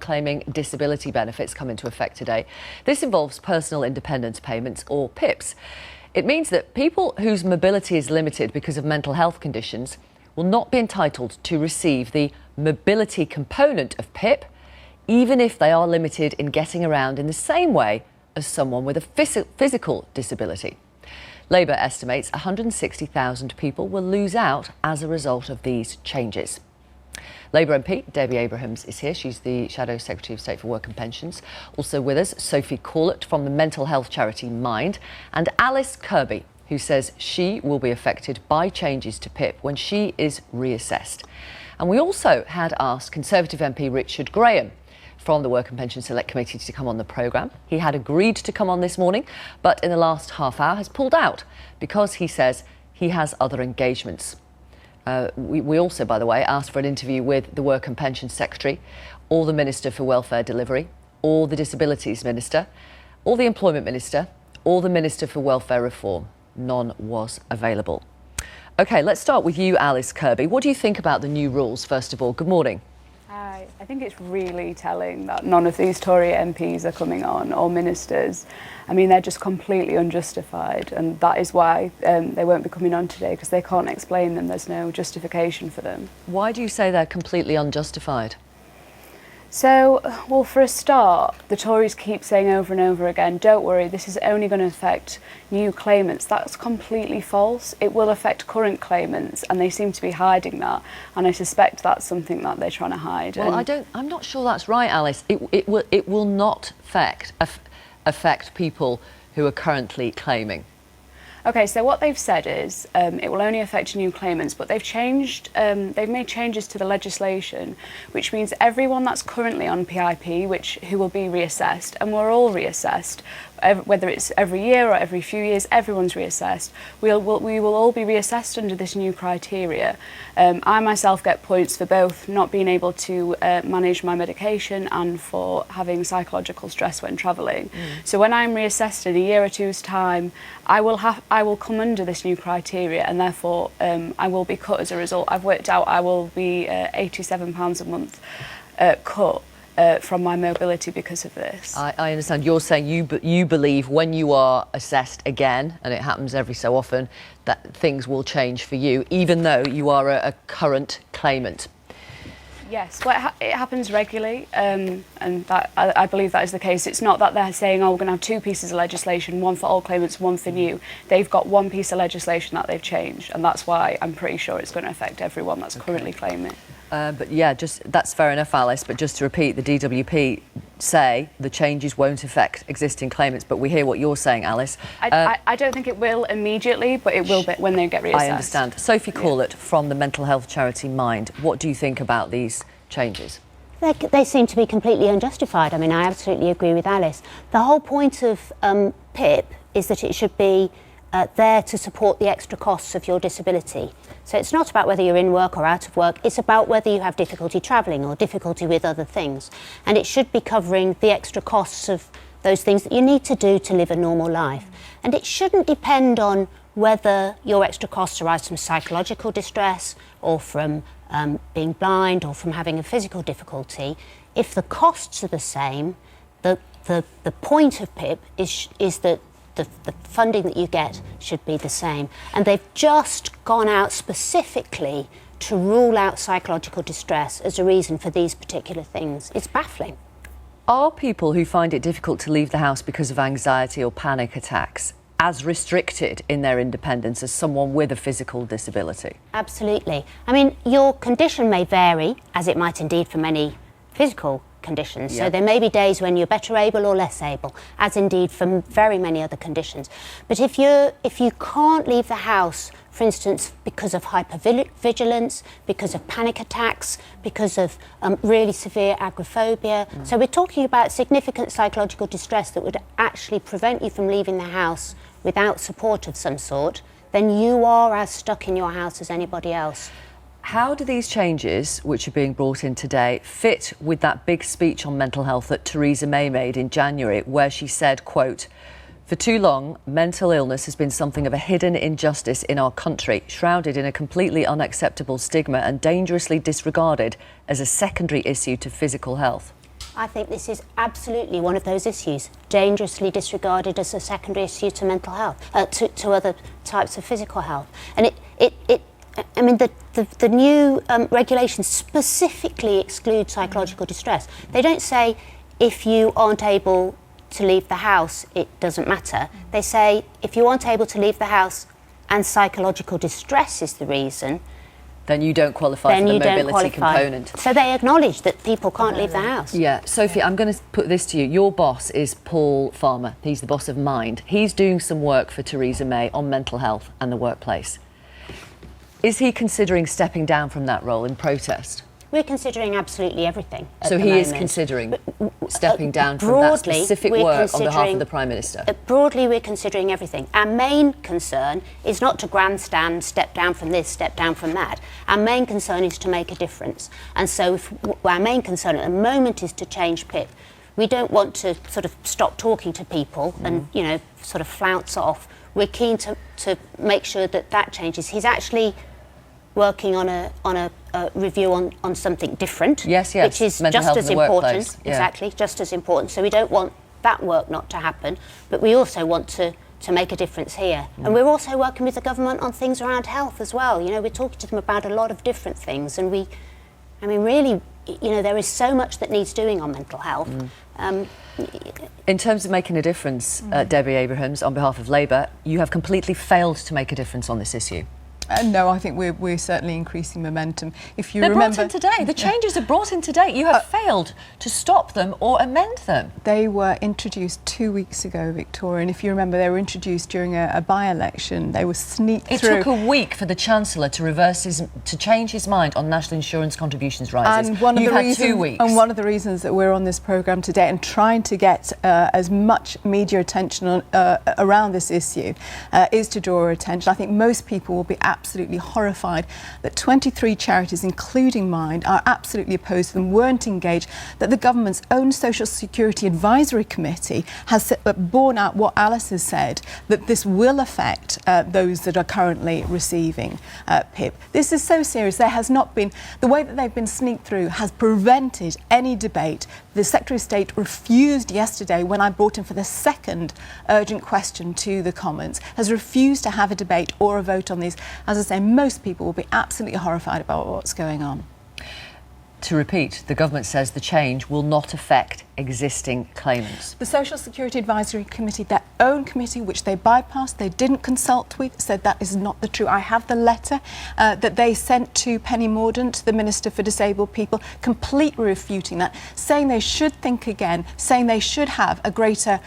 claiming disability benefits come into effect today. This involves personal independence payments, or PIPs. It means that people whose mobility is limited because of mental health conditions will not be entitled to receive the mobility component of PIP, even if they are limited in getting around in the same way as someone with a physical disability. Labour estimates 160,000 people will lose out as a result of these changes. Labour MP Debbie Abrahams is here. She's the Shadow Secretary of State for Work and Pensions. Also with us, Sophie Corlett from the mental health charity Mind, and Alice Kirby, who says she will be affected by changes to PIP when she is reassessed. And we also had asked Conservative MP Richard Graham from the Work and Pension Select Committee to come on the programme. He had agreed to come on this morning, but in the last half hour has pulled out because he says he has other engagements. We also, by the way, asked for an interview with the Work and Pension Secretary, or the Minister for Welfare Delivery, or the Disabilities Minister, or the Employment Minister, or the Minister for Welfare Reform. None was available. OK, let's start with you, Alice Kirby. What do you think about the new rules, first of all? Good morning. Hi. I think it's really telling that none of these Tory MPs are coming on, or ministers. I mean, they're just completely unjustified, and that is why they won't be coming on today, because they can't explain them. There's no justification for them. Why do you say they're completely unjustified? So, well, for a start, the Tories keep saying over and over again, don't worry, this is only going to affect new claimants. That's completely false. It will affect current claimants, and they seem to be hiding that. And I suspect that's something that they're trying to hide. Well, I'm not sure that's right, Alice. It will not affect people who are currently claiming. Okay, so what they've said is it will only affect new claimants, but they've made changes to the legislation, which means everyone that's currently on PIP, who will be reassessed, and we're all reassessed, whether it's every year or every few years, everyone's reassessed. We will all be reassessed under this new criteria. I myself get points for both not being able to manage my medication and for having psychological stress when travelling. So when I'm reassessed in a year or two's time, I will come under this new criteria, and therefore I will be cut as a result. I've worked out I will be £87 a month cut from my mobility because of this. I understand. You're saying you believe when you are assessed again, and it happens every so often, that things will change for you, even though you are a current claimant. Yes, well, it happens regularly, and that, I believe that is the case. It's not that they're saying, oh, we're going to have two pieces of legislation, one for old claimants, one for new. They've got one piece of legislation that they've changed, and that's why I'm pretty sure it's going to affect everyone that's currently claiming. But yeah, that's fair enough, Alice. But just to repeat, the DWP say the changes won't affect existing claimants, but we hear what you're saying, Alice. I don't think it will immediately, but it will be when they get reassessed. I understand. Sophie Corlett from the mental health charity Mind. What do you think about these changes? They seem to be completely unjustified. I mean, I absolutely agree with Alice. The whole point of PIP is that it should be there to support the extra costs of your disability. So it's not about whether you're in work or out of work, it's about whether you have difficulty travelling or difficulty with other things. And it should be covering the extra costs of those things that you need to do to live a normal life. And it shouldn't depend on whether your extra costs arise from psychological distress or from being blind or from having a physical difficulty. If the costs are the same, the point of PIP is that the funding that you get should be the same. And they've just gone out specifically to rule out psychological distress as a reason for these particular things. It's baffling. Are people who find it difficult to leave the house because of anxiety or panic attacks as restricted in their independence as someone with a physical disability? Absolutely. I mean, your condition may vary, as it might indeed for many physical conditions. Yeah. So there may be days when you're better able or less able, as indeed for very many other conditions. But if you can't leave the house, for instance, because of hypervigilance, because of panic attacks, because of really severe agoraphobia, so we're talking about significant psychological distress that would actually prevent you from leaving the house without support of some sort, then you are as stuck in your house as anybody else. How do these changes, which are being brought in today, fit with that big speech on mental health that Theresa May made in January, where she said, quote, "For too long, mental illness has been something of a hidden injustice in our country, shrouded in a completely unacceptable stigma and dangerously disregarded as a secondary issue to physical health." I think this is absolutely one of those issues, dangerously disregarded as a secondary issue to mental health, to other types of physical health. And I mean, the new regulations specifically exclude psychological distress. They don't say if you aren't able to leave the house, it doesn't matter. They say if you aren't able to leave the house and psychological distress is the reason, then you don't qualify for the mobility component. So they acknowledge that people can't leave the house. Yeah, Sophie, I'm going to put this to you. Your boss is Paul Farmer. He's the boss of Mind. He's doing some work for Theresa May on mental health and the workplace. Is he considering stepping down from that role in protest? We're considering absolutely everything. So he is considering stepping down from that specific work on behalf of the Prime Minister? Broadly, we're considering everything. Our main concern is not to grandstand, step down from this, step down from that. Our main concern is to make a difference. And so our main concern at the moment is to change PIP. We don't want to sort of stop talking to people and, you know, sort of flounce off. We're keen to make sure that that changes. He's actually working on a review on something different, yes, which is mental just as important. Yeah. Exactly, just as important. So we don't want that work not to happen, but we also want to make a difference here. And we're also working with the government on things around health as well. You know, we're talking to them about a lot of different things, and I mean, really, you know, there is so much that needs doing on mental health. In terms of making a difference, Debbie Abrahams, on behalf of Labour, you have completely failed to make a difference on this issue. No, I think we're certainly increasing momentum. If you They're remember, brought in today. The changes are brought in today. You have failed to stop them or amend them. They were introduced 2 weeks ago, Victoria, and if you remember, they were introduced during a by-election. They were sneaked through. It took a week for the Chancellor to change his mind on national insurance contributions rises. And one of You've the had 2 weeks. And one of the reasons that we're on this programme today and trying to get as much media attention around this issue is to draw attention. I think most people will be absolutely horrified that 23 charities, including Mind, are absolutely opposed to them, weren't engaged, that the government's own Social Security Advisory Committee has borne out what Alice has said, that this will affect those that are currently receiving PIP. This is so serious. There has not been, the way that they've been sneaked through has prevented any debate. The Secretary of State refused yesterday, when I brought in for the second urgent question to the Commons, has refused to have a debate or a vote on these. As I say, most people will be absolutely horrified about what's going on. To repeat, the government says the change will not affect existing claimants. The Social Security Advisory Committee, their own committee, which they bypassed, they didn't consult with, said that is not the truth. I have the letter that they sent to Penny Mordaunt, the Minister for Disabled People, completely refuting that, saying they should think again, saying they should have a greater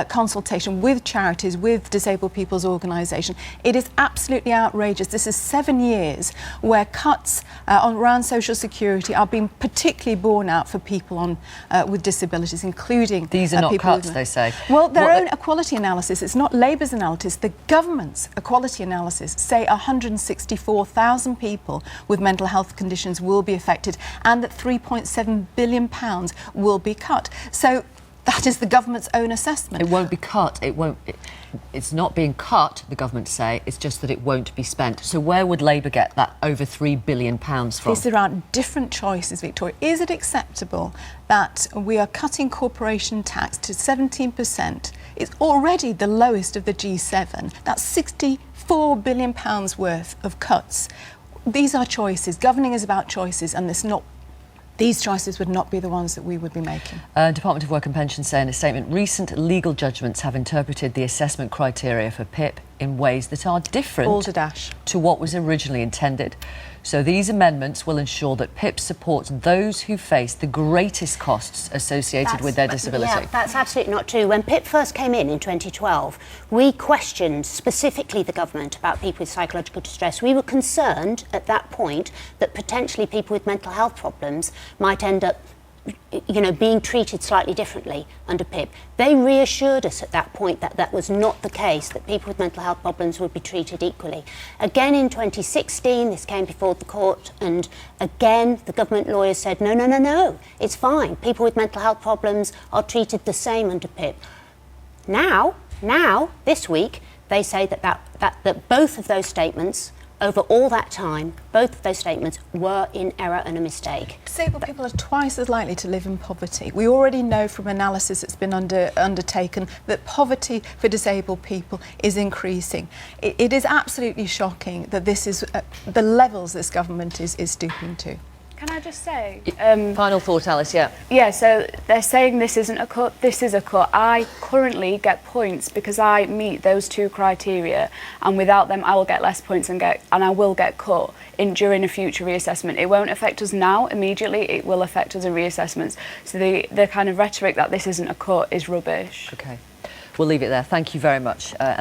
consultation with charities, with disabled people's organisation. It is absolutely outrageous. This is 7 years where cuts around social security are being particularly borne out for people with disabilities, including these are not people cuts, they say. Well, their own equality analysis, it's not Labour's analysis, the government's equality analysis say 164,000 people with mental health conditions will be affected and that £3.7 billion will be cut. So that is the government's own assessment. It won't be cut. It's not being cut, the government say, it's just that it won't be spent. So where would Labour get that over £3 billion from? These are different choices, Victoria. Is it acceptable that we are cutting corporation tax to 17%? It's already the lowest of the G7. That's £64 billion worth of cuts. These are choices. Governing is about choices, and these choices would not be the ones that we would be making. Department of Work and Pensions say in a statement, recent legal judgments have interpreted the assessment criteria for PIP in ways that are different to what was originally intended. So these amendments will ensure that PIP supports those who face the greatest costs associated with their disability. Yeah, that's absolutely not true. When PIP first came in 2012, we questioned specifically the government about people with psychological distress. We were concerned at that point that potentially people with mental health problems might end up, you know, being treated slightly differently under PIP. They reassured us at that point that that was not the case, that people with mental health problems would be treated equally. Again in 2016, this came before the court, and again the government lawyers said, no, it's fine. People with mental health problems are treated the same under PIP. Now, this week, they say that both of those statements over all that time, both of those statements were in error and a mistake. Disabled people are twice as likely to live in poverty. We already know from analysis that's been undertaken that poverty for disabled people is increasing. It is absolutely shocking that this is the levels this government is stooping to. Can I just say? Final thought, Alice, yeah. Yeah, so they're saying this isn't a cut, this is a cut. I currently get points because I meet those two criteria, and without them I will get less points and I will get cut during a future reassessment. It won't affect us now immediately, it will affect us in reassessments. So the kind of rhetoric that this isn't a cut is rubbish. OK, we'll leave it there. Thank you very much.